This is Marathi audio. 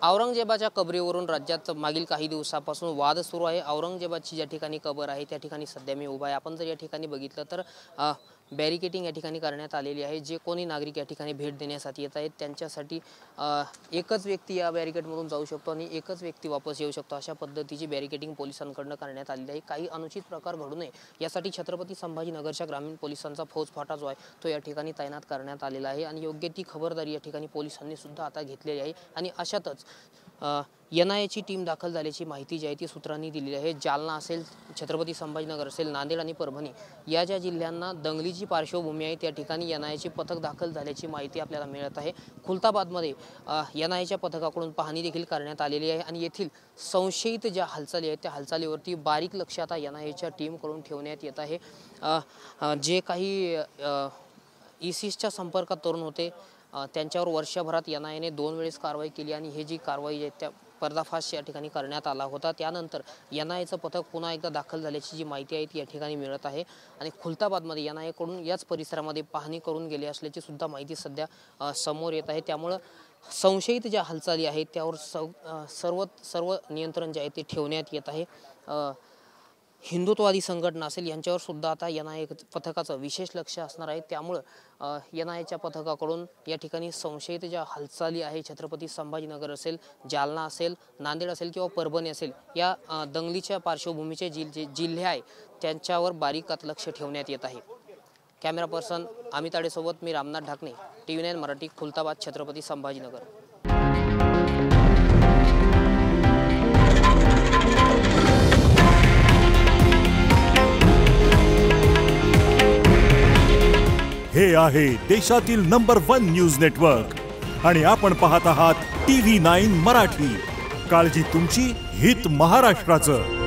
औरंगजेबाच्या कबरीवरून राज्यात मागील काही दिवसापासून वाद सुरू आहे। औरंगजेबाची ज्या ठिकाणी कबर आहे त्या ठिकाणी सध्या मी उभा आहे। आपण जर या ठिकाणी बघितलं तर बॅरिकेडिंग या ठिकाणी करण्यात आलेली आहे। जे कोणी नागरिक या ठिकाणी भेट देण्यासाठी येत आहेत त्यांच्यासाठी एकच व्यक्ती या बॅरिकेडमधून जाऊ शकतो आणि एकच व्यक्ती वापस येऊ शकतो, अशा पद्धतीची बॅरिकेडिंग पोलिसांकडून करण्यात आलेली आहे। काही अनुचित प्रकार घडू नये यासाठी छत्रपती संभाजीनगरच्या ग्रामीण पोलिसांचा फौजफाटा जो आहे तो या ठिकाणी तैनात करण्यात आलेला आहे आणि योग्य ती खबरदारी या ठिकाणी पोलिसांनी सुद्धा आता घेतलेली आहे। आणि अशातच एनआयएची टीम दाखल झाल्याची माहिती जी आहे ती सूत्रांनी दिलेली आहे। जालना असेल, छत्रपती संभाजीनगर असेल, नांदेड आणि परभणी या ज्या जिल्ह्यांना दंगलीची पार्श्वभूमी आहे त्या ठिकाणी एनआयएचे पथक दाखल झाल्याची माहिती आपल्याला मिळत आहे। खुलताबादमध्ये एनआयएच्या पथकाकडून पाहणी देखील करण्यात आलेली आहे आणि येथील संशयित ज्या हालचाली आहेत त्या हालचालीवरती बारीक लक्ष आता एनआयएच्या टीमकडून ठेवण्यात येत आहे। जे काही ISISच्या संपर्कात तरुण होते त्यांच्यावर वर्षभरात एनआयएने 2 वेळेस कारवाई केली आणि हे जी कारवाई आहे त्या पर्दाफाश या ठिकाणी करण्यात आला होता। त्यानंतर एनआयएचं पथक पुन्हा एकदा दाखल झाल्याची जी माहिती आहे ती या ठिकाणी मिळत आहे आणि खुलताबादमध्ये एनआयएकडून याच परिसरामध्ये पाहणी करून गेली असल्याची सुद्धा माहिती सध्या समोर येत आहे। त्यामुळे संशयित ज्या हालचाली आहेत त्यावर सर्व नियंत्रण जे आहे ते ठेवण्यात येत आहे। हिंदुत्ववादी संघटना असेल यांच्यावर सुद्धा आता एनआयए पथकाचं विशेष लक्ष असणार आहे। त्यामुळे एनआयएच्या पथकाकडून या ठिकाणी संशयित ज्या हालचाली आहे छत्रपती संभाजीनगर असेल, जालना असेल, नांदेड असेल किंवा परभणी असेल या दंगलीच्या पार्श्वभूमीचे जिल्हे आहे त्यांच्यावर बारीकात लक्ष ठेवण्यात येत आहे। कॅमेरा पर्सन अमित आडेसोबत मी रामनाथ ढाकणे, TV9 मराठी, खुलताबाद, छत्रपती संभाजीनगर। हे आहे देशातील नंबर 1 न्यूज नेटवर्क आणि आपण पाहत आहात TV9 मराठी। काळजी तुमची, हित महाराष्ट्राचं।